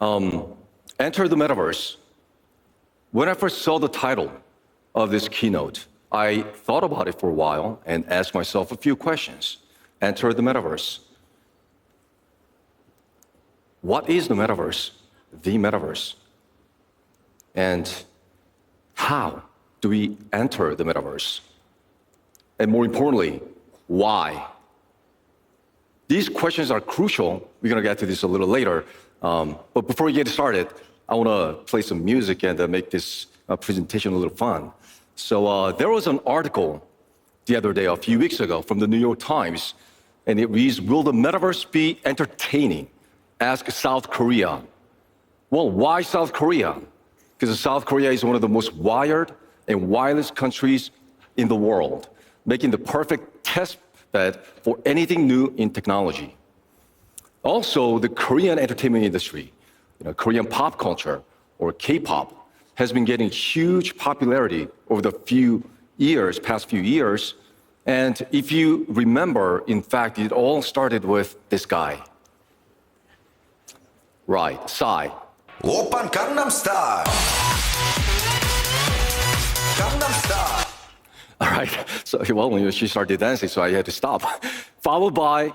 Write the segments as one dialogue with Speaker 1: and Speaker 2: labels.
Speaker 1: Enter the Metaverse. When I first saw the title of this keynote, I thought about it for a while and asked myself a few questions. Enter the Metaverse. What is the Metaverse? The Metaverse. And how do we enter the Metaverse? And more importantly, why? These questions are crucial. We're going to get to this a little later. But before we get started, I want to play some music and make this presentation a little fun. So there was an article the other day, a few weeks ago, from the New York Times, and it reads, "Will the Metaverse be entertaining? Ask South Korea." Well, why South Korea? Because South Korea is one of the most wired and wireless countries in the world, making the perfect test bed for anything new in technology. Also, the Korean entertainment industry, Korean pop culture, or K-pop, has been getting huge popularity over the past few years. And if you remember, in fact, it all started with this guy. Right, Psy.
Speaker 2: Oppan Gangnam Style. Gangnam Style.
Speaker 1: All right, so well, she started dancing, so I had to stop. Followed by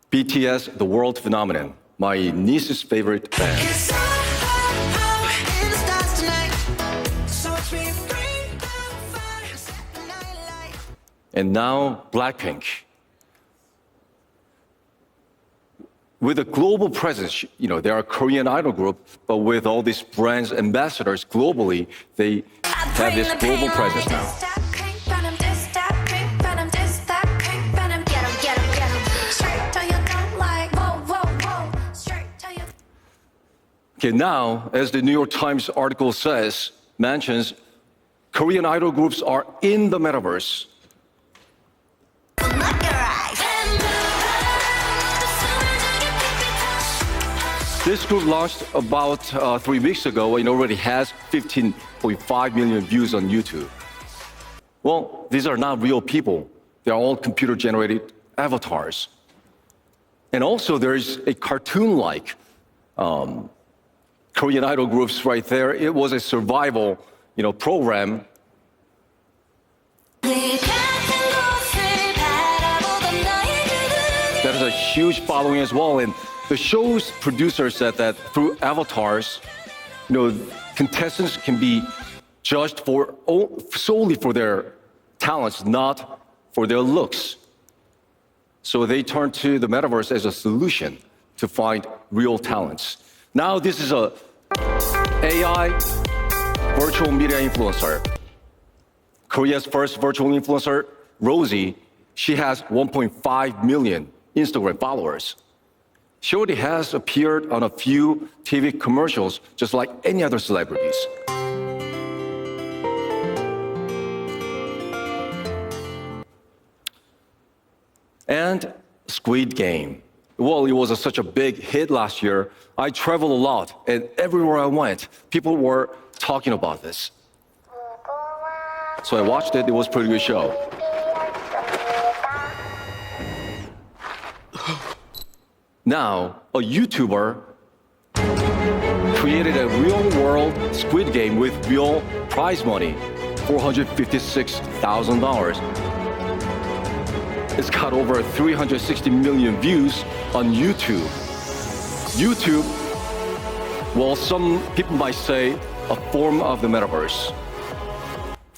Speaker 1: BTS, the world phenomenon, my niece's favorite band. And now Blackpink. With a global presence, they are a Korean idol group, but with all these brands, ambassadors globally, they have this global presence now. Okay, now, as the New York Times article mentions, Korean idol groups are in the Metaverse. This group launched about 3 weeks ago and already has 15.5 million views on YouTube. Well, these are not real people. They're all computer-generated avatars. And also, there's a cartoon-like Korean idol groups right there. It was a survival, program. That has a huge following as well. And the show's producer said that through avatars, contestants can be judged solely for their talents, not for their looks. So they turned to the Metaverse as a solution to find real talents. Now this is a AI virtual media influencer. Korea's first virtual influencer, Rosie, she has 1.5 million Instagram followers. She already has appeared on a few TV commercials, just like any other celebrities. And Squid Game. Well, it was such a big hit last year. I traveled a lot, and everywhere I went, people were talking about this. So I watched it. It was a pretty good show. Now, a YouTuber created a real-world Squid Game with real prize money, $456,000. It's got over 360 million views on YouTube. YouTube, well, some people might say a form of the Metaverse.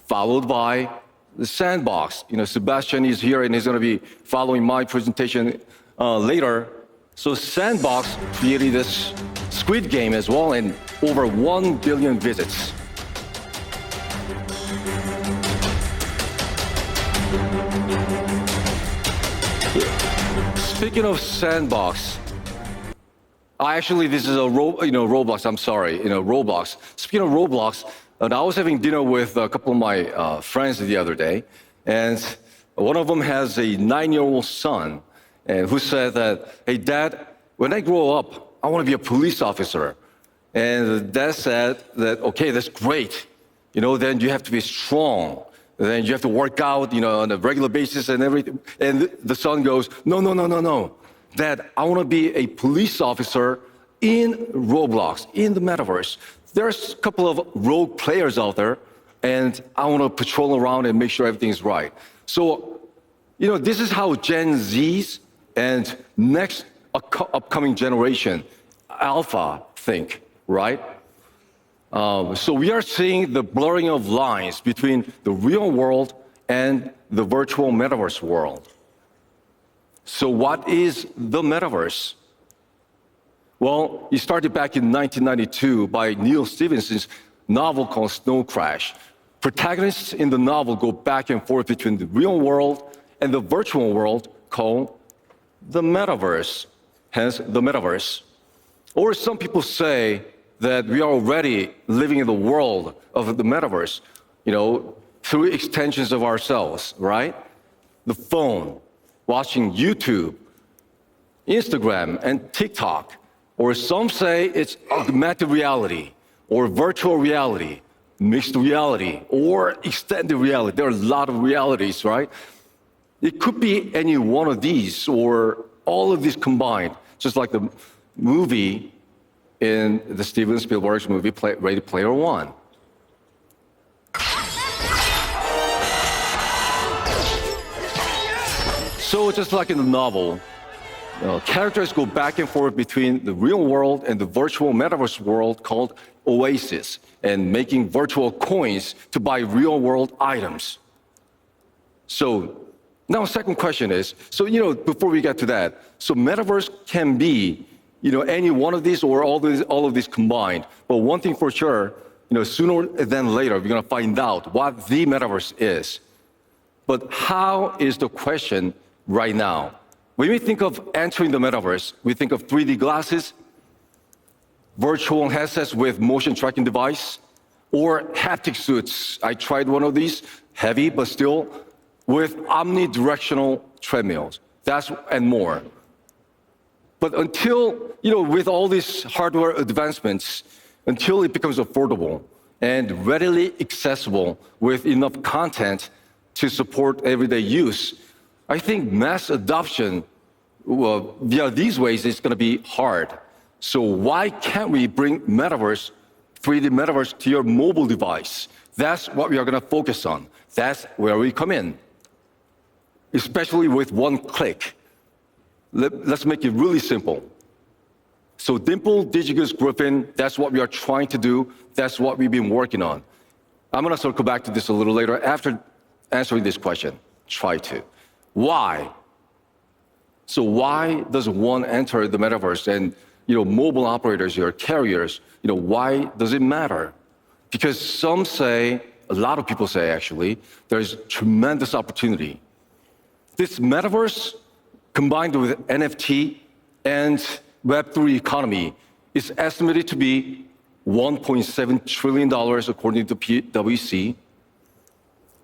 Speaker 1: Followed by the Sandbox. Sebastian is here and he's going to be following my presentation later. So Sandbox created this Squid Game as well, and over 1 billion visits. Speaking of Sandbox, this is a Roblox. I'm sorry, Roblox. Speaking of Roblox, I was having dinner with a couple of my friends the other day, and one of them has a 9-year-old son, and who said that, "Hey, Dad, when I grow up, I want to be a police officer." And Dad said that, "Okay, that's great. Then you have to be strong. Then you have to work out, on a regular basis and everything." And the son goes, "No. Dad, I want to be a police officer in Roblox, in the metaverse, there's a couple of rogue players out there, and I want to patrol around and make sure everything's right. So, this is how Gen Zs and next upcoming generation, Alpha, think, right? So we are seeing the blurring of lines between the real world and the virtual metaverse world. So what is the metaverse? Well, it started back in 1992 by Neil Stephenson's novel called Snow Crash. Protagonists in the novel go back and forth between the real world and the virtual world called the metaverse, hence the metaverse. Or some people say that we are already living in the world of the metaverse, through extensions of ourselves, right? The phone, watching YouTube, Instagram, and TikTok. Or some say it's augmented reality, or virtual reality, mixed reality, or extended reality. There are a lot of realities, right? It could be any one of these, or all of these combined, just like the movie in the Steven Spielberg's movie, Ready Player One. So just like in the novel, characters go back and forth between the real world and the virtual metaverse world called Oasis, and making virtual coins to buy real world items. So now second question is, before we get to that, so metaverse can be any one of these or all of these combined. But one thing for sure, sooner than later, we're going to find out what the metaverse is. But how is the question right now? When we think of entering the metaverse, we think of 3D glasses, virtual headsets with motion tracking device, or haptic suits. I tried one of these, heavy, but still, with omnidirectional treadmills. And more. But until, with all these hardware advancements, until it becomes affordable and readily accessible with enough content to support everyday use, I think mass adoption via these ways is going to be hard. So why can't we bring metaverse, 3D metaverse, to your mobile device? That's what we are going to focus on. That's where we come in, especially with one click. Let's make it really simple. So Dimple, Digigus, Griffin, that's what we are trying to do. That's what we've been working on. I'm going to circle back to this a little later after answering this question. Try to. Why? So why does one enter the metaverse? And mobile operators or carriers, why does it matter? Because some say, a lot of people say actually, there's tremendous opportunity. This metaverse, combined with NFT and Web3 economy, is estimated to be $1.7 trillion according to PwC.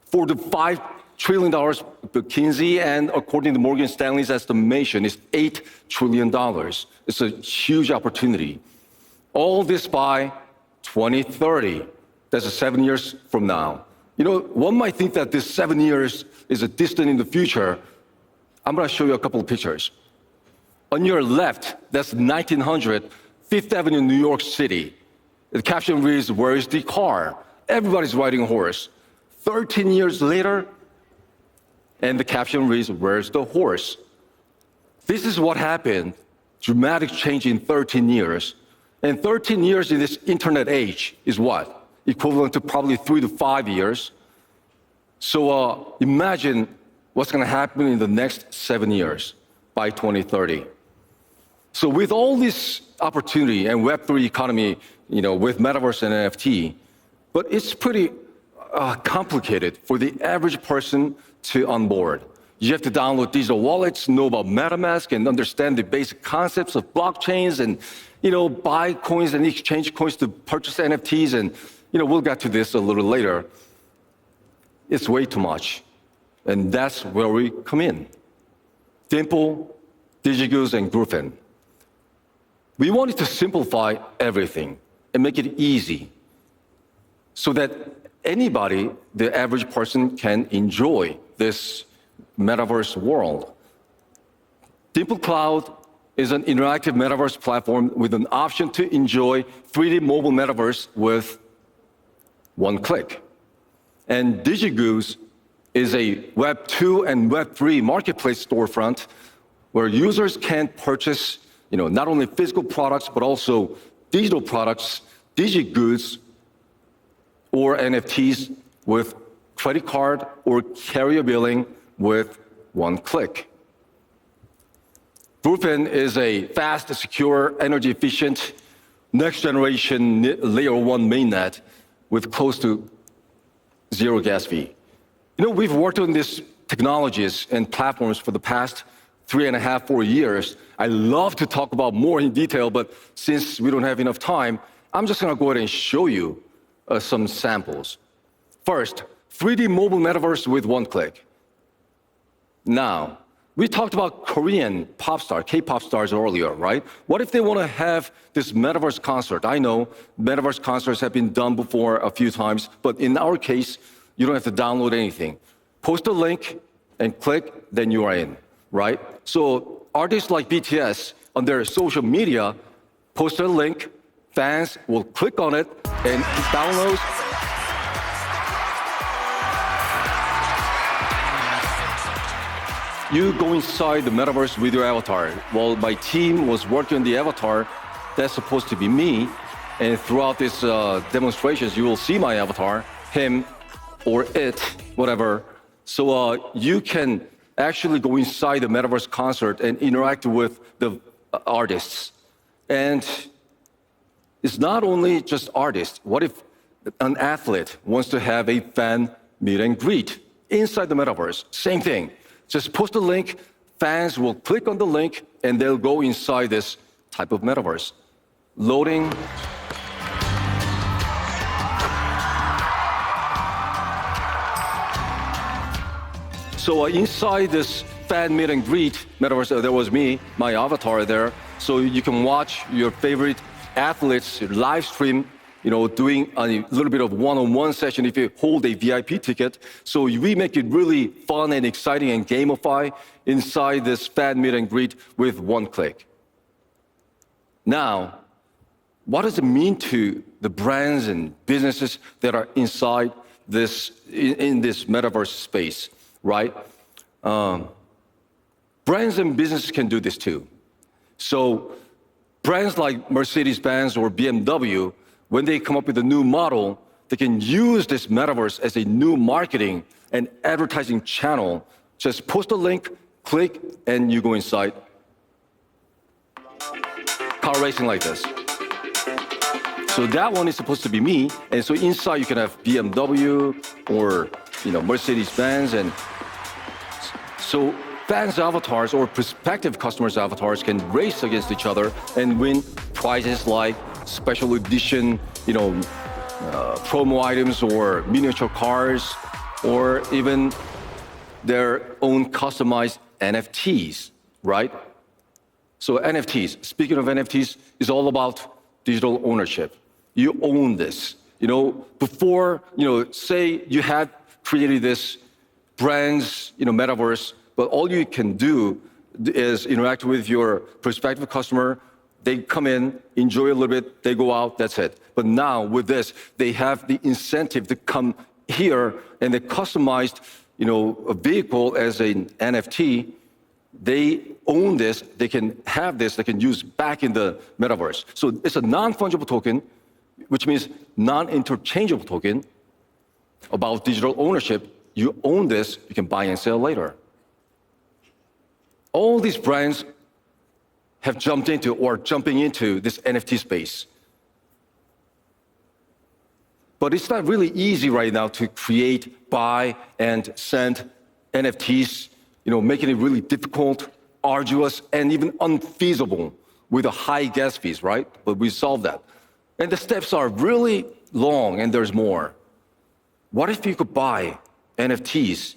Speaker 1: For the $5 trillion McKinsey, and according to Morgan Stanley's estimation, is $8 trillion. It's a huge opportunity. All this by 2030. That's 7 years from now. One might think that this 7 years is a distant in the future. I'm going to show you a couple of pictures. On your left, that's 1900 Fifth Avenue, New York City. The caption reads, "Where is the car?" Everybody's riding a horse. 13 years later, and the caption reads, "Where's the horse?" This is what happened, dramatic change in 13 years. And 13 years in this internet age is what? Equivalent to probably 3 to 5 years. So imagine what's going to happen in the next 7 years by 2030. So with all this opportunity and Web3 economy, with Metaverse and NFT, but it's pretty complicated for the average person to onboard. You have to download digital wallets, know about MetaMask, and understand the basic concepts of blockchains, and buy coins and exchange coins to purchase NFTs. And we'll get to this a little later. It's way too much, and that's where we come in. Dimple, Digigus, and Griffin. We wanted to simplify everything and make it easy, so that anybody, the average person, can enjoy this metaverse world. Dimple Cloud is an interactive metaverse platform with an option to enjoy 3D mobile metaverse with one click. And DigiGoods is a Web 2 and Web 3 marketplace storefront where users can purchase, not only physical products, but also digital products, DigiGoods, or NFTs with credit card or carrier billing with one click. Brooklyn is a fast, secure, energy-efficient, next-generation layer 1 mainnet with close to zero gas fee. We've worked on these technologies and platforms for the past 3.5, 4 years. I love to talk about more in detail, but since we don't have enough time, I'm just going to go ahead and show you some samples. First, 3D mobile metaverse with one click. Now, we talked about Korean pop stars, K-pop stars earlier, right? What if they want to have this metaverse concert? I know metaverse concerts have been done before a few times, but in our case, you don't have to download anything. Post a link and click, then you are in, right? So artists like BTS on their social media post a link, fans will click on it and download. You go inside the metaverse with your avatar. While my team was working on the avatar, that's supposed to be me. And throughout these demonstrations, you will see my avatar, him or it, whatever. So you can actually go inside the metaverse concert and interact with the artists. And it's not only just artists. What if an athlete wants to have a fan meet and greet inside the metaverse? Same thing. Just post a link, fans will click on the link, and they'll go inside this type of metaverse. Loading. So inside this fan meet and greet metaverse, there was me, my avatar there. So you can watch your favorite athletes live stream, doing a little bit of one-on-one session if you hold a VIP ticket. So we make it really fun and exciting and gamify inside this fan meet and greet with one click. Now, what does it mean to the brands and businesses that are inside this, in this metaverse space, right? Brands and businesses can do this too. So brands like Mercedes-Benz or BMW, when they come up with a new model, they can use this metaverse as a new marketing and advertising channel. Just post a link, click, and you go inside. Car racing like this. So that one is supposed to be me, and so inside you can have BMW or Mercedes-Benz, and so fans' avatars or prospective customers' avatars can race against each other and win prizes like special edition, promo items or miniature cars, or even their own customized NFTs, right? So NFTs, speaking of NFTs, is all about digital ownership. You own this. Before, say you had created this brand's, metaverse, but all you can do is interact with your prospective customer. They come in, enjoy a little bit, they go out, that's it. But now with this, they have the incentive to come here and they customized, a vehicle as an NFT. They own this, they can have this, they can use back in the metaverse. So it's a non-fungible token, which means non-interchangeable token about digital ownership. You own this, you can buy and sell later. All these brands have jumped into or jumping into this NFT space. But it's not really easy right now to create, buy, and send NFTs, making it really difficult, arduous, and even unfeasible with the high gas fees, right? But we solved that. And the steps are really long, and there's more. What if you could buy NFTs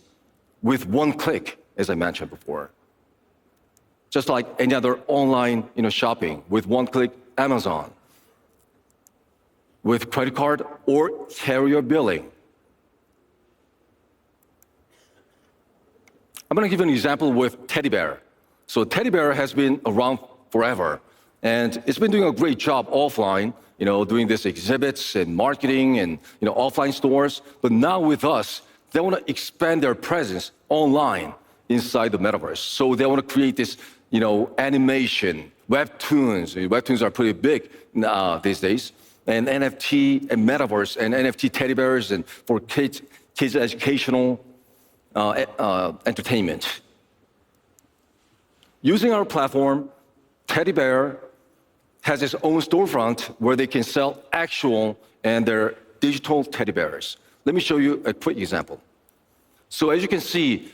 Speaker 1: with one click, as I mentioned before? Just like any other online, shopping, with one click, Amazon, with credit card or carrier billing. I'm going to give you an example with teddy bear. So teddy bear has been around forever. And it's been doing a great job offline, doing these exhibits and marketing and offline stores. But now with us, they want to expand their presence online inside the metaverse. So they want to create this, animation, webtoons. Webtoons are pretty big these days. And NFT and metaverse and NFT teddy bears and for kids educational entertainment. Using our platform, Teddy Bear has its own storefront where they can sell actual and their digital teddy bears. Let me show you a quick example. So as you can see,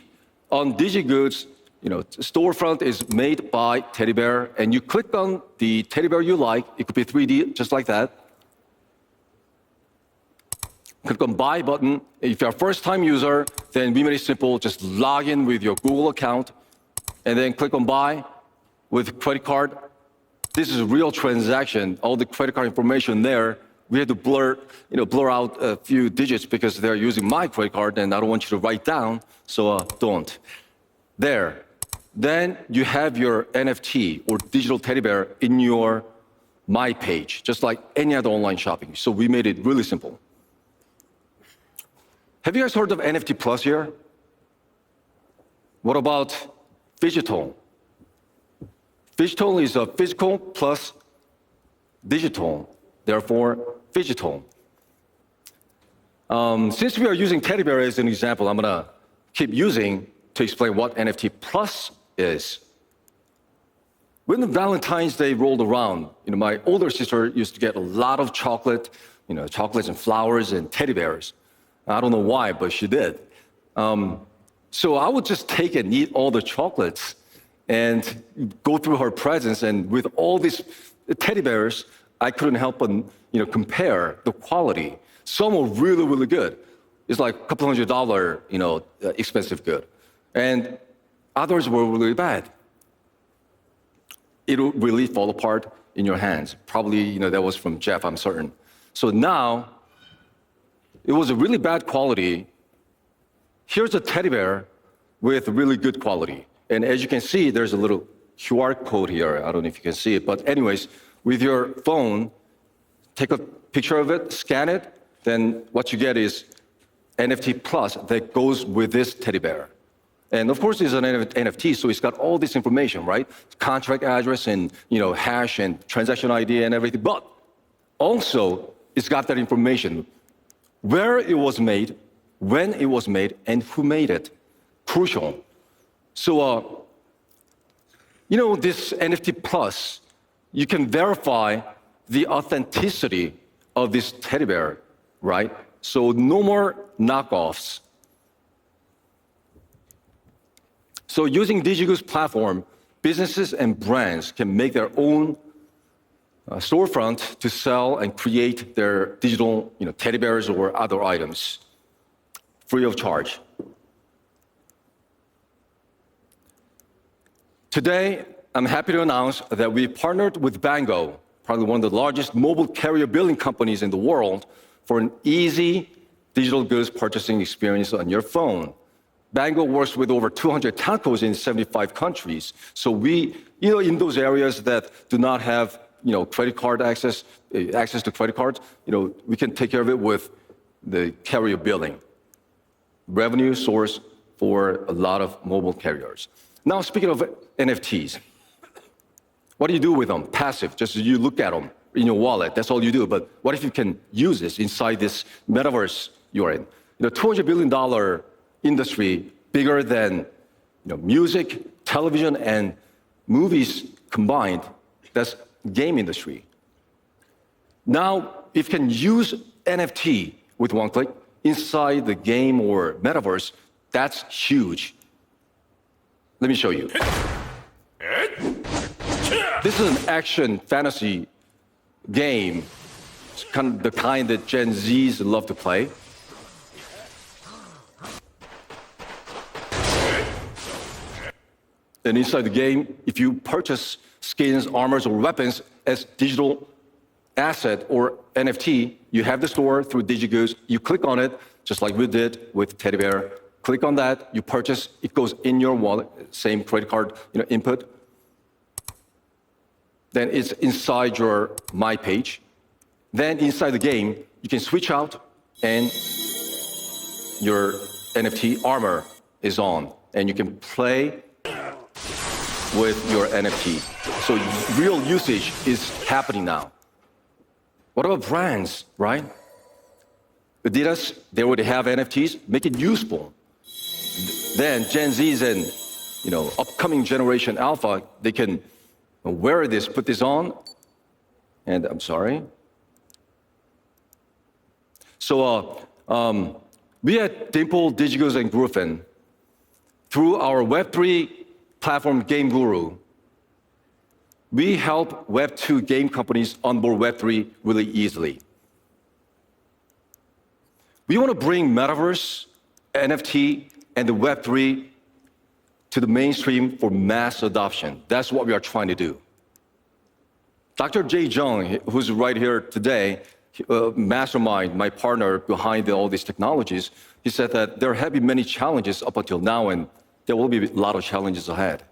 Speaker 1: on DigiGoods, storefront is made by Teddy Bear, and you click on the teddy bear you like. It could be 3D, just like that. Click on Buy button. If you're a first-time user, then we made it simple. Just log in with your Google account, and then click on Buy with credit card. This is a real transaction. All the credit card information there. We had to blur out a few digits because they're using my credit card, and I don't want you to write down, so don't. There. Then you have your NFT or digital teddy bear in your My page, just like any other online shopping. So we made it really simple. Have you guys heard of NFT Plus here? What about Phygital? Phygital is a physical plus digital, therefore Phygital. Since we are using teddy bear as an example, I'm gonna keep using to explain what NFT Plus is. When the Valentine's Day rolled around, my older sister used to get a lot of chocolate, chocolates and flowers and teddy bears. I don't know why, but she did. So I would just take and eat all the chocolates and go through her presents, and with all these teddy bears, I couldn't help but compare the quality. Some were really, really good. It's like a couple $100, expensive good. And others were really bad. It'll really fall apart in your hands. Probably, that was from Jeff, I'm certain. So now, it was a really bad quality. Here's a teddy bear with really good quality. And as you can see, there's a little QR code here. I don't know if you can see it, but anyways, with your phone, take a picture of it, scan it, then what you get is NFT Plus that goes with this teddy bear. And of course, it's an NFT, so it's got all this information, right? Contract address and hash and transaction ID and everything. But also, it's got that information: where it was made, when it was made, and who made it. Crucial. So, this NFT Plus, you can verify the authenticity of this teddy bear, right? So no more knockoffs. So using DigiGoods platform, businesses and brands can make their own storefront to sell and create their digital teddy bears or other items free of charge. Today, I'm happy to announce that we partnered with Bango, probably one of the largest mobile carrier billing companies in the world, for an easy digital goods purchasing experience on your phone. Bango works with over 200 telcos in 75 countries. So we, in those areas that do not have, credit card access to credit cards, we can take care of it with the carrier billing. Revenue source for a lot of mobile carriers. Now, speaking of NFTs, what do you do with them? Passive, just you look at them in your wallet, that's all you do. But what if you can use this inside this metaverse you're in? $200 billion industry, bigger than music, television, and movies combined. That's game industry. Now, if you can use NFT with one click inside the game or metaverse, that's huge. Let me show you. This is an action fantasy game. It's kind of the kind that Gen Zs love to play. And inside the game, if you purchase skins, armors, or weapons as digital asset or NFT, you have the store through DigiGoods. You click on it, just like we did with Teddy Bear. Click on that, you purchase, it goes in your wallet, same credit card input. then it's inside your My page. Then inside the game, you can switch out and your NFT armor is on, and you can play with your NFT. So real usage is happening now. What about brands, right? Adidas, they already have NFTs, make it useful. Then Gen Zs and upcoming generation Alpha, they can wear this, put this on, and I'm sorry. So we at Dimple, Digigos, and Griffin, through our Web3 platform Game Guru, we help Web2 game companies onboard Web3 really easily. We want to bring Metaverse, NFT, and the Web3 to the mainstream for mass adoption. That's what we are trying to do. Dr. Jay Jung, who's right here today, mastermind, my partner behind all these technologies, he said that there have been many challenges up until now, and there will be a lot of challenges ahead.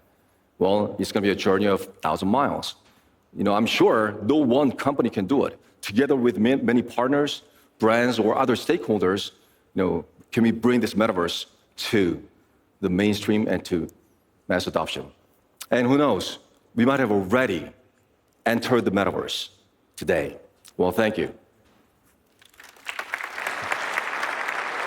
Speaker 1: Well, it's going to be a journey of 1,000 miles. I'm sure no one company can do it. Together with many partners, brands, or other stakeholders, can we bring this metaverse to the mainstream and to mass adoption? And who knows, we might have already entered the metaverse today. Well, thank you.